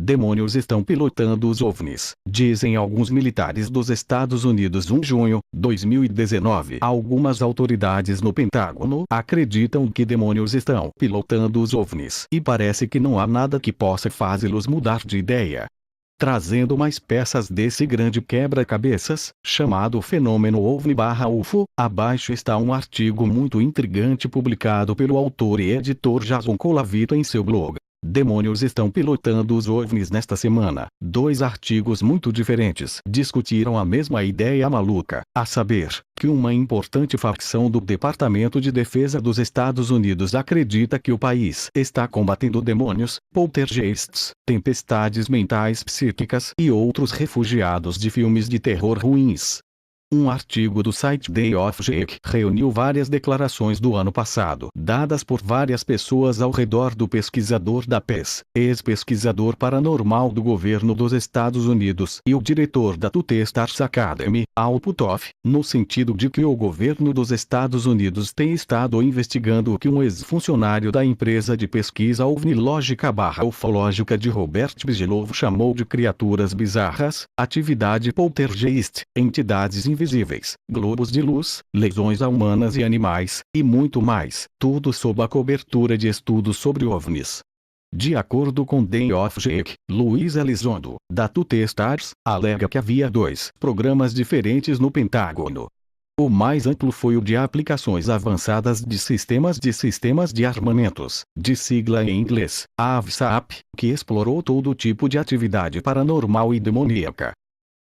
Demônios estão pilotando os OVNIs, dizem alguns militares dos Estados Unidos. 1 junho, 2019. Algumas autoridades no Pentágono acreditam que demônios estão pilotando os OVNIs e parece que não há nada que possa fazê-los mudar de ideia. Trazendo mais peças desse grande quebra-cabeças, chamado fenômeno OVNI/UFO, abaixo está um artigo muito intrigante publicado pelo autor e editor Jason Colavito em seu blog. Demônios estão pilotando os OVNIs. Nesta semana, 2 artigos muito diferentes discutiram a mesma ideia maluca, a saber, que uma importante facção do Departamento de Defesa dos Estados Unidos acredita que o país está combatendo demônios, poltergeists, tempestades mentais psíquicas e outros refugiados de filmes de terror ruins. Um artigo do site Day of Jake reuniu várias declarações do ano passado, dadas por várias pessoas ao redor do pesquisador da PES, ex-pesquisador paranormal do governo dos Estados Unidos e o diretor da Two Stars Academy, Al Puthoff, no sentido de que o governo dos Estados Unidos tem estado investigando o que um ex-funcionário da empresa de pesquisa ovnilógica/ufológica de Robert Bigelow chamou de criaturas bizarras, atividade poltergeist, entidades invisíveis, globos de luz, lesões a humanas e animais, e muito mais, tudo sob a cobertura de estudos sobre OVNIs. De acordo com Day of Jake, Luiz Elizondo, da Two Stars, alega que havia 2 programas diferentes no Pentágono. O mais amplo foi o de aplicações avançadas de sistemas de armamentos, de sigla em inglês, AVSAP, que explorou todo tipo de atividade paranormal e demoníaca.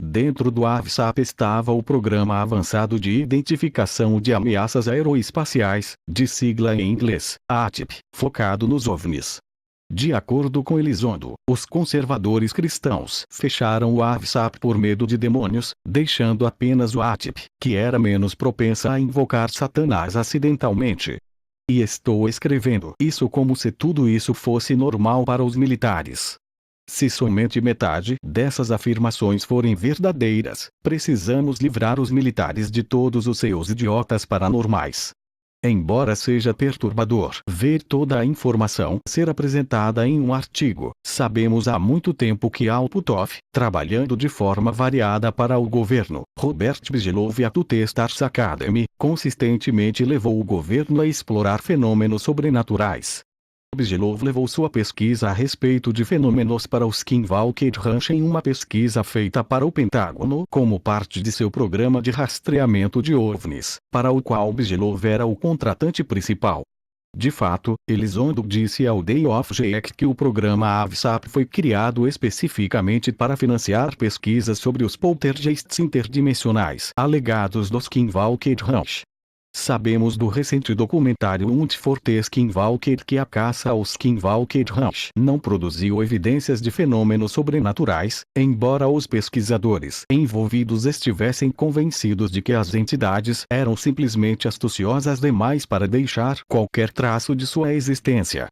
Dentro do AVSAP estava o Programa Avançado de Identificação de Ameaças Aeroespaciais, de sigla em inglês, ATIP, focado nos OVNIs. De acordo com Elizondo, os conservadores cristãos fecharam o AVSAP por medo de demônios, deixando apenas o ATIP, que era menos propensa a invocar Satanás acidentalmente. E estou escrevendo isso como se tudo isso fosse normal para os militares. Se somente metade dessas afirmações forem verdadeiras, precisamos livrar os militares de todos os seus idiotas paranormais. Embora seja perturbador ver toda a informação ser apresentada em um artigo, sabemos há muito tempo que Al Puthoff, trabalhando de forma variada para o governo, Robert Bigelow e a Two Stars Academy, consistentemente levou o governo a explorar fenômenos sobrenaturais. Bigelow levou sua pesquisa a respeito de fenômenos para o Skinwalker Ranch em uma pesquisa feita para o Pentágono como parte de seu programa de rastreamento de OVNIs, para o qual Bigelow era o contratante principal. De fato, Elizondo disse ao Day of Jake que o programa AVSAP foi criado especificamente para financiar pesquisas sobre os poltergeists interdimensionais alegados do Skinwalker Ranch. Sabemos do recente documentário Hunt for the Skinwalker que a caça ao Skinwalker Ranch não produziu evidências de fenômenos sobrenaturais, embora os pesquisadores envolvidos estivessem convencidos de que as entidades eram simplesmente astuciosas demais para deixar qualquer traço de sua existência.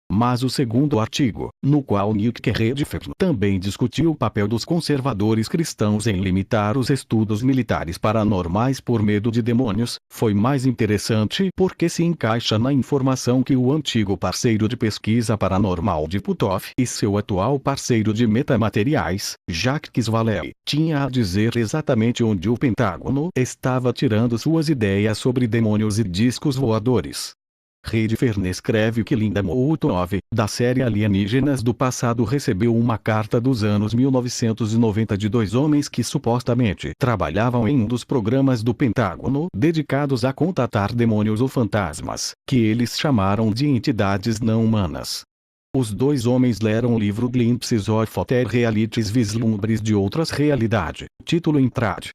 Mas o segundo artigo, no qual Nick Redfern também discutiu o papel dos conservadores cristãos em limitar os estudos militares paranormais por medo de demônios, foi mais interessante porque se encaixa na informação que o antigo parceiro de pesquisa paranormal de Puthoff e seu atual parceiro de metamateriais, Jacques Vallée, tinha a dizer exatamente onde o Pentágono estava tirando suas ideias sobre demônios e discos voadores. Redfern escreve que Linda Moulton, da série Alienígenas do Passado, recebeu uma carta dos anos 1990 de 2 homens que supostamente trabalhavam em um dos programas do Pentágono dedicados a contatar demônios ou fantasmas, que eles chamaram de entidades não humanas. Os 2 homens leram o livro Glimpses of Other Realities, Vislumbres de Outras Realidades, título em trad.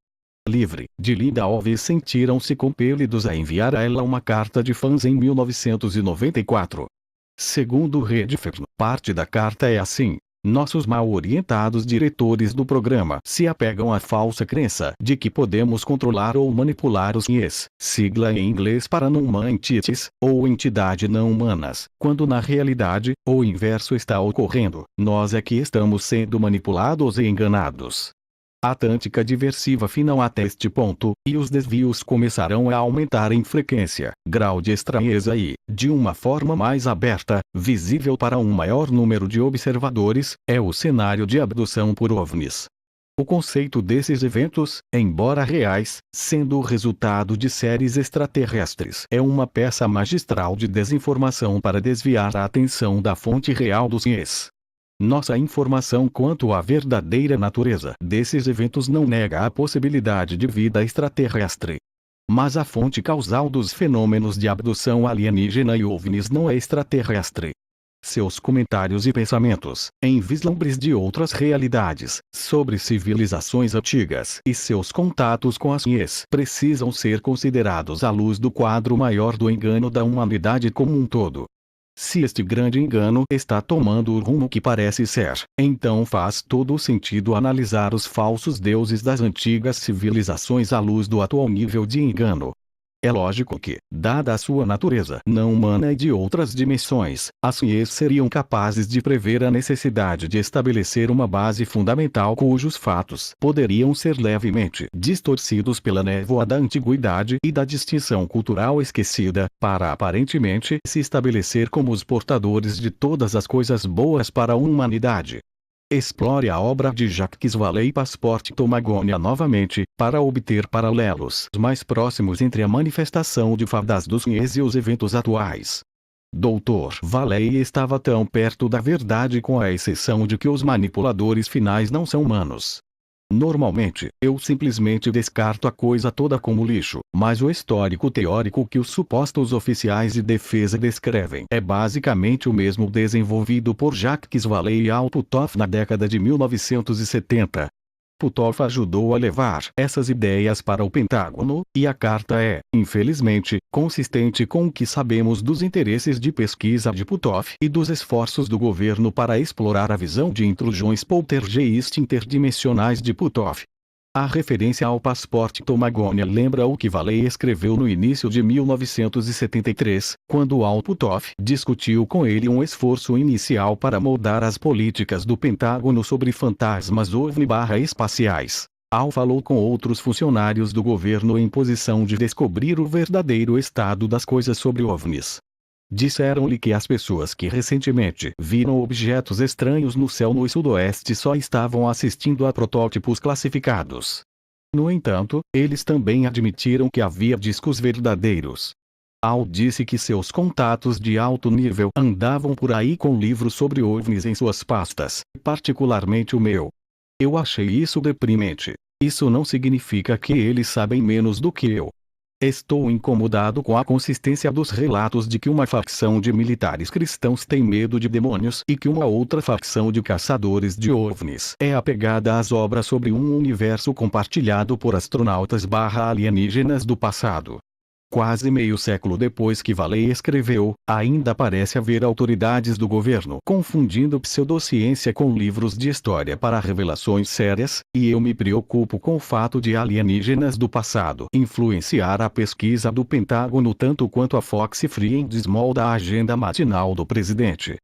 Livre, de Linda Ove, sentiram-se compelidos a enviar a ela uma carta de fãs em 1994. Segundo Redfern, parte da carta é assim: nossos mal-orientados diretores do programa se apegam à falsa crença de que podemos controlar ou manipular os IEs, sigla em inglês Paranormal Entities, ou entidade não humanas, quando na realidade, o inverso está ocorrendo, nós é que estamos sendo manipulados e enganados. A tântica diversiva final até este ponto, e os desvios começarão a aumentar em frequência, grau de estranheza e, de uma forma mais aberta, visível para um maior número de observadores, é o cenário de abdução por OVNIs. O conceito desses eventos, embora reais, sendo o resultado de séries extraterrestres, é uma peça magistral de desinformação para desviar a atenção da fonte real dos CIEs. Nossa informação quanto à verdadeira natureza desses eventos não nega a possibilidade de vida extraterrestre. Mas a fonte causal dos fenômenos de abdução alienígena e OVNIs não é extraterrestre. Seus comentários e pensamentos, em vislumbres de outras realidades, sobre civilizações antigas e seus contatos com as CIEs precisam ser considerados à luz do quadro maior do engano da humanidade como um todo. Se este grande engano está tomando o rumo que parece ser, então faz todo o sentido analisar os falsos deuses das antigas civilizações à luz do atual nível de engano. É lógico que, dada a sua natureza não humana e de outras dimensões, as CIEs seriam capazes de prever a necessidade de estabelecer uma base fundamental cujos fatos poderiam ser levemente distorcidos pela névoa da antiguidade e da distinção cultural esquecida, para aparentemente se estabelecer como os portadores de todas as coisas boas para a humanidade. Explore a obra de Jacques Vallée Passport to Magonia novamente, para obter paralelos mais próximos entre a manifestação de fadas dos CIEs e os eventos atuais. Dr. Vallée estava tão perto da verdade com a exceção de que os manipuladores finais não são humanos. Normalmente, eu simplesmente descarto a coisa toda como lixo, mas o histórico teórico que os supostos oficiais de defesa descrevem é basicamente o mesmo desenvolvido por Jacques Vallée e Al Puthoff na década de 1970. Puthoff ajudou a levar essas ideias para o Pentágono, e a carta é, infelizmente, consistente com o que sabemos dos interesses de pesquisa de Puthoff e dos esforços do governo para explorar a visão de intrusões poltergeist interdimensionais de Puthoff. A referência ao Passport to Magonia lembra o que Vallée escreveu no início de 1973, quando Al Puthoff discutiu com ele um esforço inicial para moldar as políticas do Pentágono sobre fantasmas OVNI/espaciais. Al falou com outros funcionários do governo em posição de descobrir o verdadeiro estado das coisas sobre OVNIs. Disseram-lhe que as pessoas que recentemente viram objetos estranhos no céu no sudoeste só estavam assistindo a protótipos classificados. No entanto, eles também admitiram que havia discos verdadeiros. Al disse que seus contatos de alto nível andavam por aí com livros sobre OVNIs em suas pastas, particularmente o meu. Eu achei isso deprimente. Isso não significa que eles sabem menos do que eu. Estou incomodado com a consistência dos relatos de que uma facção de militares cristãos tem medo de demônios e que uma outra facção de caçadores de OVNIs é apegada às obras sobre um universo compartilhado por astronautas/alienígenas do passado. Quase meio século depois que Vallée escreveu, ainda parece haver autoridades do governo confundindo pseudociência com livros de história para revelações sérias, e eu me preocupo com o fato de alienígenas do passado influenciar a pesquisa do Pentágono tanto quanto a Fox Friends molda a agenda matinal do presidente.